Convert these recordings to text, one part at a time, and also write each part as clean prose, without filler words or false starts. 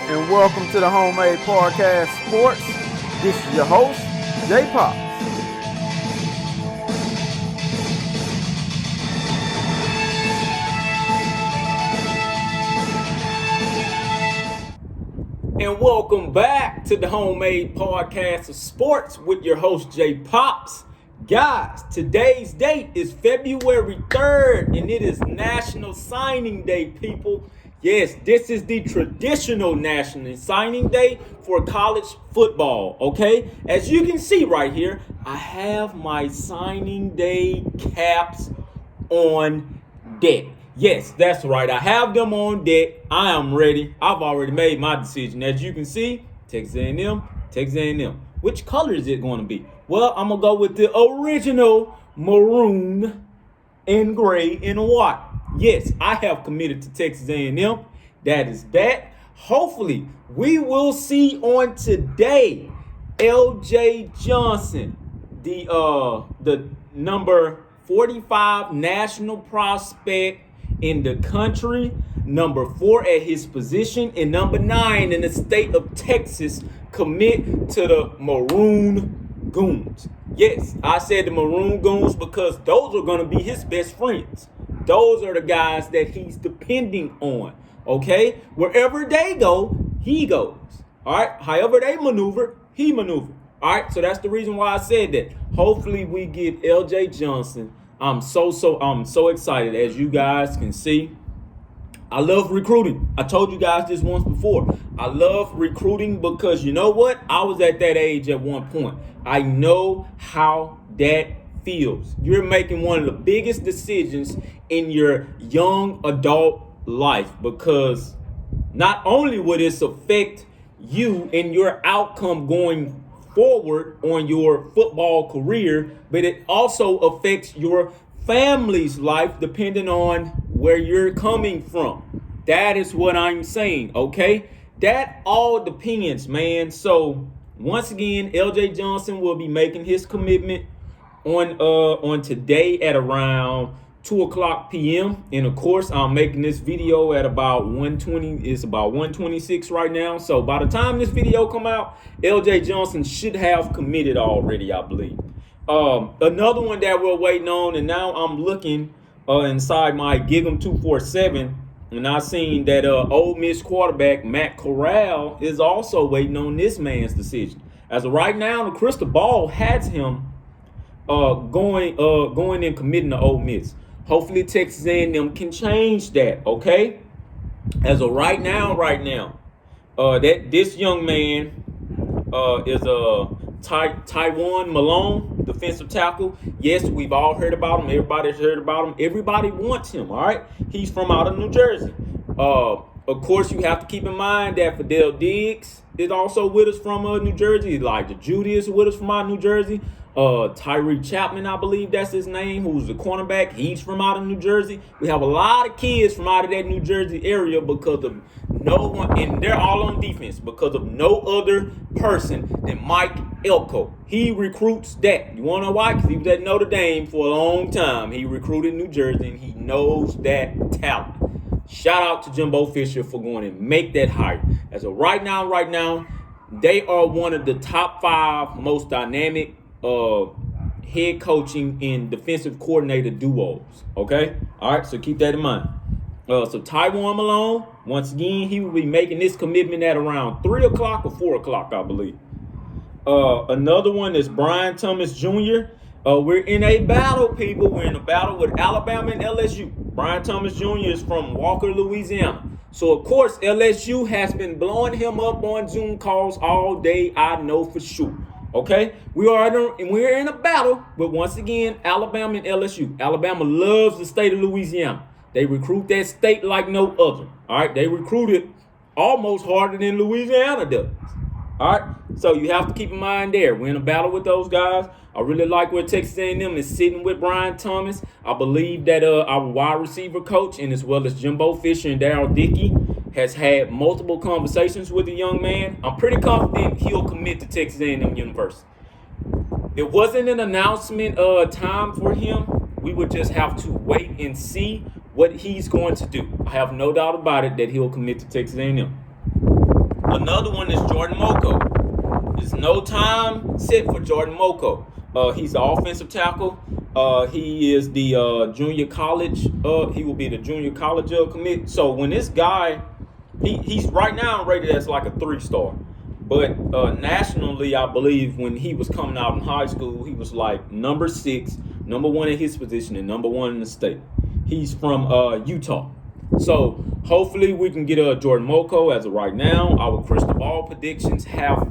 and welcome to the Homemade Podcast Sports. This is your host, J Pops. And welcome back to the Homemade Podcast of Sports with your host, J Pops. Guys, today's date is February 3rd, and it is National Signing Day, people. Yes, this is the traditional National Signing Day for college football, okay? As you can see right here, I have my signing day caps on deck. Yes, that's right. I have them on deck. I am ready. I've already made my decision. As you can see, Texas A&M. Which color is it going to be? Well, I'm going to go with the original maroon and gray and white. Yes, I have committed to Texas A&M. That is that. Hopefully, we will see on today L.J. Johnson, the number 45 national prospect in the country, number 4 at his position, and number 9 in the state of Texas, commit to the Maroon Goons. Yes, I said the Maroon Goons because those are going to be his best friends. Those are the guys that he's depending on, okay? Wherever they go, he goes, all right? However they maneuver, he maneuvers, all right? So that's the reason why I said that. Hopefully we get L.J. Johnson. I'm so excited. As you guys can see, I love recruiting. I told you guys this once before. I love recruiting because you know what? I was at that age at one point. I know how that feels. You're making one of the biggest decisions in your young adult life because not only would this affect you and your outcome going forward on your football career, but it also affects your family's life depending on where you're coming from. That is what I'm saying, okay? That all depends, man. So once again, L.J. Johnson will be making his commitment on today at around 2:00 p.m. And of course, I'm making this video at about 1:20. It's about 1:26 right now. So by the time this video come out, L.J. Johnson should have committed already, I believe. Another one that we're waiting on, and now I'm looking inside my Gig'em 247, and I seen that Ole Miss quarterback Matt Corral is also waiting on this man's decision. As of right now, the crystal ball has him going and committing to Ole Miss. Hopefully Texas A&M can change that, okay? As of right now, that this young man is Taiwan Malone, defensive tackle. Yes, we've all heard about him. Everybody's heard about him. Everybody wants him, all right? He's from out of New Jersey. Of course, you have to keep in mind that Fidel Diggs is also with us from New Jersey. Elijah Judy is with us from out of New Jersey. Tyree Chapman, I believe that's his name, who's the cornerback. He's from out of New Jersey. We have a lot of kids from out of that New Jersey area because of no one, and they're all on defense because of no other person than Mike Elko. He recruits that. You want to know why? Because he was at Notre Dame for a long time. He recruited New Jersey, and he knows that talent. Shout out to Jimbo Fisher for going and make that hire. As of right now, they are one of the top 5 most dynamic head coaching and defensive coordinator duos. Okay? All right, so keep that in mind. So Taiwan Malone, once again, he will be making this commitment at around 3 o'clock or 4 o'clock, I believe. Another one is Brian Thomas Jr. We're in a battle, people. We're in a battle with Alabama and LSU. Brian Thomas Jr. is from Walker, Louisiana. So, of course, LSU has been blowing him up on Zoom calls all day, I know for sure. Okay, we're in a battle, but once again, Alabama and LSU. Alabama loves the state of Louisiana. They recruit that state like no other. All right, they recruit it almost harder than Louisiana does. All right, so you have to keep in mind there. We're in a battle with those guys. I really like where Texas A&M is sitting with Brian Thomas. I believe that our wide receiver coach, and as well as Jimbo Fisher and Darryl Dickey, has had multiple conversations with the young man. I'm pretty confident he'll commit to Texas A&M University. It wasn't an announcement time for him. We would just have to wait and see what he's going to do. I have no doubt about it that he'll commit to Texas A&M. Another one is Jordan Moco. There's no time set for Jordan Moco. He's the offensive tackle. He is the junior college. He will be the junior college commit. So when this guy, he's right now rated as like a 3-star. But nationally, I believe when he was coming out in high school, he was like number 6, number 1 in his position, and number 1 in the state. He's from Utah. So hopefully we can get Jordan Moco as of right now. Our crystal ball predictions have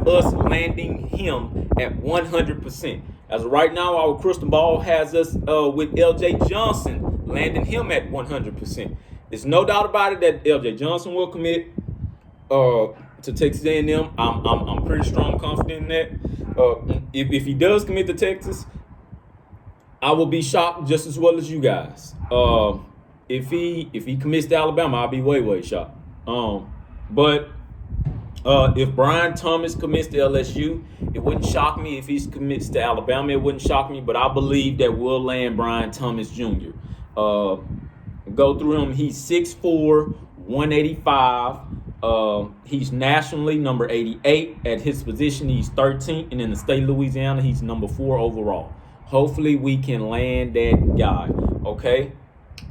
us landing him at 100%. As of right now, our crystal ball has us with LJ Johnson landing him at 100%. There's no doubt about it that LJ Johnson will commit to Texas A&M. I'm pretty strong confident in that. If he does commit to Texas, I will be shocked just as well as you guys. If he commits to Alabama, I'll be way shocked. But if Brian Thomas commits to LSU, it wouldn't shock me. If he commits to Alabama, it wouldn't shock me. But I believe that we'll land Brian Thomas Jr. Go through him. He's 6'4", 185. He's nationally number 88 at his position. He's 13th, and in the state of Louisiana, he's number 4 overall. Hopefully, we can land that guy. Okay.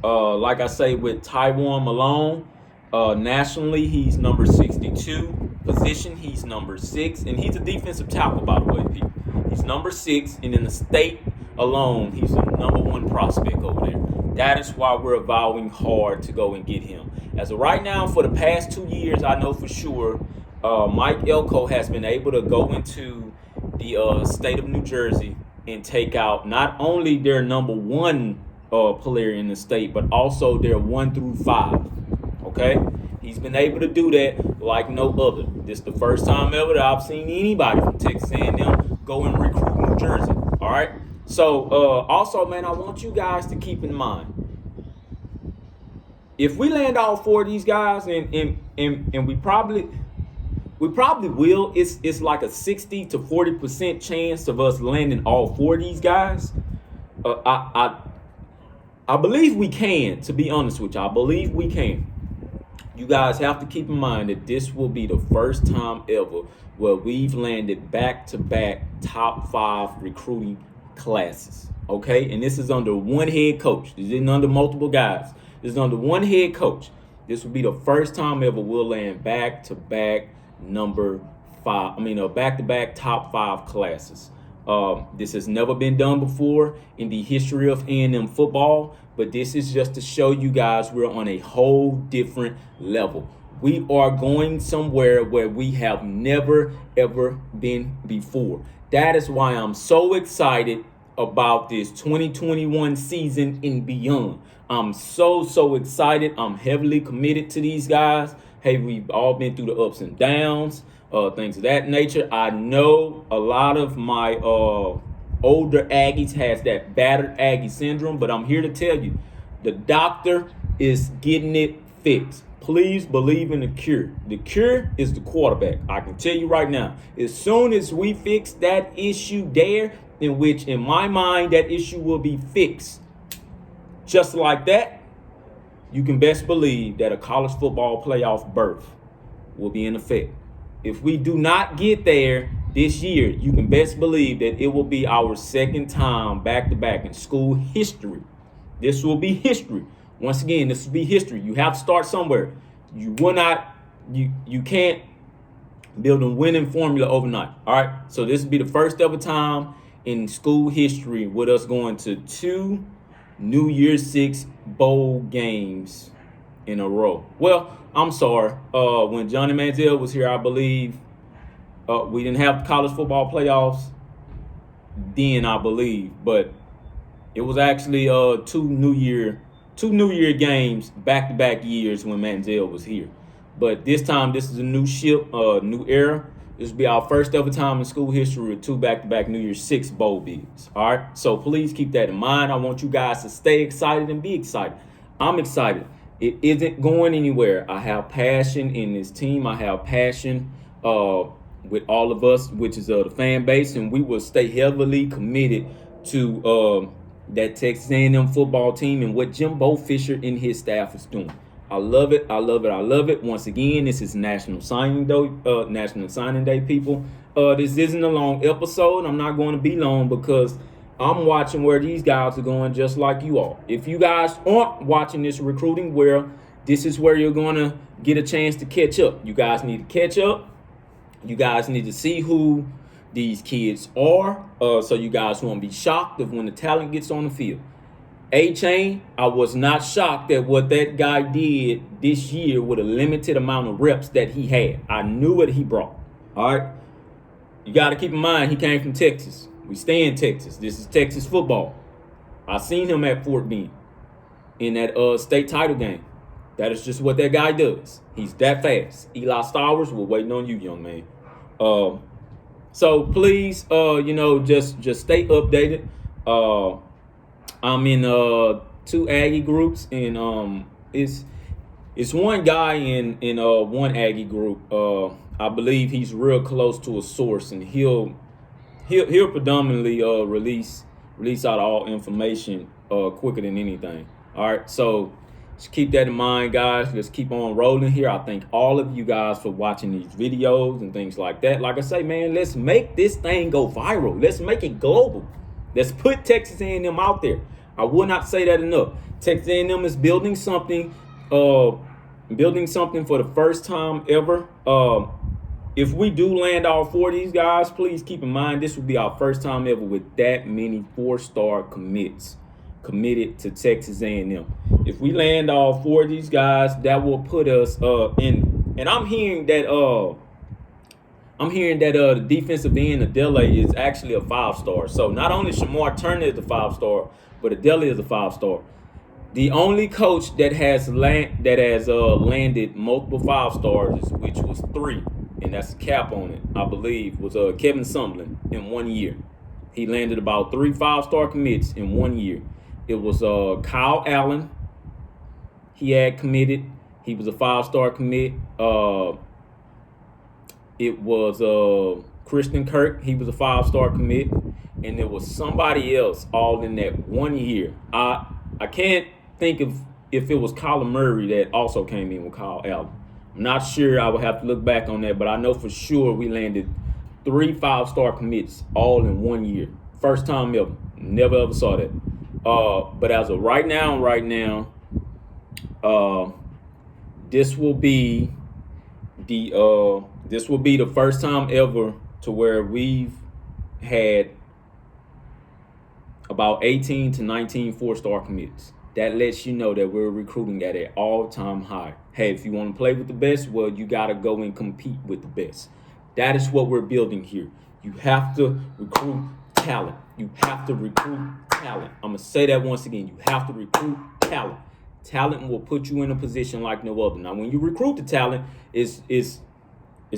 Like I say, with Taiwan Malone, nationally, he's number 62. Position, he's number 6. And he's a defensive tackle, by the way, people. He's number 6. And in the state alone, he's the number 1 prospect over there. That is why we're vowing hard to go and get him. As of right now, for the past 2 years, I know for sure Mike Elko has been able to go into the state of New Jersey and take out not only their number 1 player in the state, but also their 1 through 5. Okay, he's been able to do that like no other. This is the first time ever that I've seen anybody from Texas A&M go and recruit New Jersey. All right. So also, man, I want you guys to keep in mind, if we land all 4 of these guys, and we probably will, it's like a 60 to 40% chance of us landing all 4 of these guys. I believe we can, to be honest with you. I believe we can. You guys have to keep in mind that this will be the first time ever where we've landed back-to-back top 5 recruiting classes. Okay? And this is under 1 head coach. This isn't under multiple guys. This is under 1 head coach. This will be the first time ever we'll land back-to-back back-to-back top 5 classes. This has never been done before in the history of A&M football, but this is just to show you guys we're on a whole different level. We are going somewhere where we have never, ever been before. That is why I'm so excited about this 2021 season and beyond. I'm so excited. I'm heavily committed to these guys. Hey, we've all been through the ups and downs. Things of that nature. I know a lot of my older Aggies has that battered Aggie syndrome, but I'm here to tell you, the doctor is getting it fixed. Please believe in the cure. The cure is the quarterback. I can tell you right now, as soon as we fix that issue there, in which in my mind that issue will be fixed, just like that, you can best believe that a college football playoff berth will be in effect. If we do not get there this year, you can best believe that it will be our second time back-to-back in school history. This will be history. Once again, this will be history. You have to start somewhere. You can't build a winning formula overnight. All right. So this will be the first ever time in school history with us going to 2 New Year's Six bowl games in a row. Well, I'm sorry. When Johnny Manziel was here, I believe we didn't have college football playoffs then, I believe, but it was actually 2 New Year games back-to-back years when Manziel was here. But this time, this is a new ship, new era. This will be our first ever time in school history with 2 back-to-back New Year's Six bowl bids. All right, so please keep that in mind. I want you guys to stay excited and be excited. I'm excited. It isn't going anywhere. I have passion in this team. I have passion with all of us, which is the fan base, and we will stay heavily committed to that Texas A&M football team and what Jimbo Fisher and his staff is doing. I love it. I love it. I love it. Once again, this is National Signing Day, people. This isn't a long episode. I'm not going to be long because I'm watching where these guys are going just like you are. If you guys aren't watching this recruiting well, this is where you're going to get a chance to catch up. You guys need to catch up. You guys need to see who these kids are so you guys won't be shocked of when the talent gets on the field. A-Chain, I was not shocked at what that guy did this year with a limited amount of reps that he had. I knew what he brought. All right. You got to keep in mind, he came from Texas. We stay in Texas. This is Texas football. I seen him at Fort Bend in that state title game. That is just what that guy does. He's that fast. Eli Stowers, we're waiting on you, young man. So please, just stay updated. I'm in 2 Aggie groups, and it's one guy in one Aggie group. I believe he's real close to a source, and he'll predominantly release out all information quicker than anything. All right, so just keep that in mind, guys. Let's keep on rolling here. I thank all of you guys for watching these videos and things like that. Like I say, man, let's make this thing go viral. Let's make it global. Let's put Texas A&M out there. I will not say that enough. Texas A&M is building something for the first time ever. If we do land all 4 of these guys, please keep in mind this will be our first time ever with that many 4-star commits committed to Texas A&M. If we land all 4 of these guys, that will put us in. And I'm hearing that the defensive end, Adele, is actually a 5-star. So not only Shamar Turner is a 5-star, but Adele is a 5-star. The only coach that has landed multiple 5-stars, which was 3, and that's a cap on it, I believe, was Kevin Sumlin in 1 year. He landed about 3 5-star commits in 1 year. It was Kyle Allen. He had committed. He was a 5-star commit. It was Christian Kirk. He was a 5-star commit. And there was somebody else all in that 1 year. I can't think of if it was Kyler Murray that also came in with Kyle Allen. I'm not sure. I would have to look back on that. But I know for sure we landed 3 5-star commits all in 1 year. First time ever. Never ever saw that. But as of right now, this will be the first time ever to where we've had about 18 to 19 4-star commits. That lets you know that we're recruiting at an all-time high. Hey, if you want to play with the best, well, you got to go and compete with the best. That is what we're building here. You have to recruit talent. You have to recruit talent. I'm going to say that once again. You have to recruit talent. Talent will put you in a position like no other. Now, when you recruit the talent, it's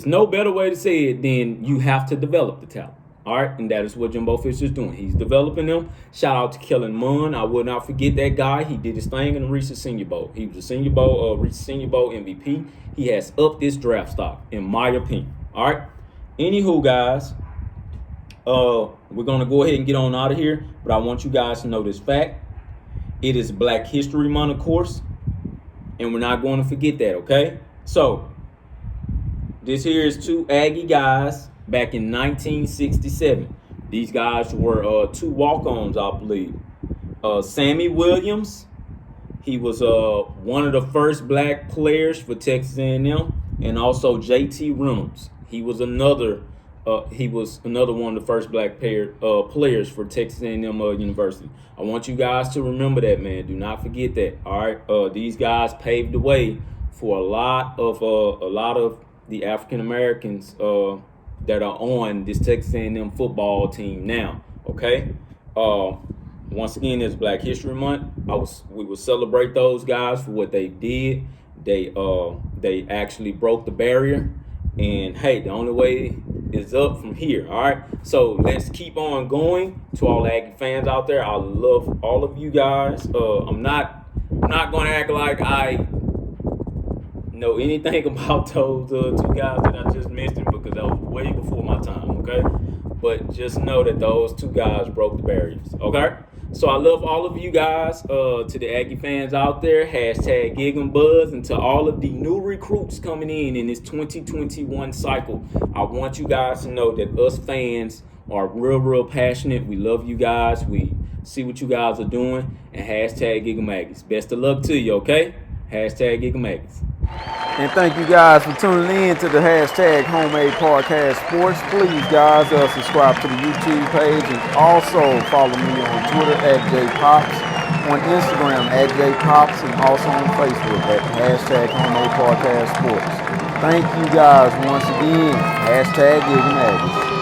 no better way to say it than you have to develop the talent. All right, and that is what Jimbo Fisher's doing. He's developing them. Shout out to Kellen Mond. I will not forget that guy. He did his thing in the recent Senior Bowl. He was a Senior Bowl MVP. He has upped this draft stock, in my opinion. All right. Anywho, guys, we're gonna go ahead and get on out of here. But I want you guys to know this fact: it is Black History Month, of course, and we're not going to forget that. Okay. So this here is 2 Aggie guys. Back in 1967, these guys were 2 walk-ons, I believe. Sammy Williams, he was one of the first black players for Texas A&M, and also J.T. Reynolds. He was another one of the first black players for Texas A&M University. I want you guys to remember that, man. Do not forget that. All right, these guys paved the way for a lot of the African Americans that are on this Texas A&M football team now. Okay. Once again, it's Black History Month. We will celebrate those guys for what they did. They actually broke the barrier, and hey, the only way is up from here. All right. So let's keep on going. To all Aggie fans out there, I love all of you guys. I'm not going to act like I know anything about those 2 guys that I just mentioned, because that was way before my time, okay? But just know that those 2 guys broke the barriers, okay? So I love all of you guys. To the Aggie fans out there, hashtag Gig 'em Buzz, and to all of the new recruits coming in this 2021 cycle. I want you guys to know that us fans are real passionate. We love you guys. We see what you guys are doing, and hashtag Gig 'em Aggies. Best of luck to you, okay? Hashtag Gig 'em Aggies. And thank you guys for tuning in to the hashtag Homemade Podcast Sports. Please, guys, subscribe to the YouTube page and also follow me on Twitter at JPops, on Instagram at JPops, and also on Facebook at hashtag Homemade Podcast Sports. Thank you guys once again. Hashtag Gig 'em Aggies.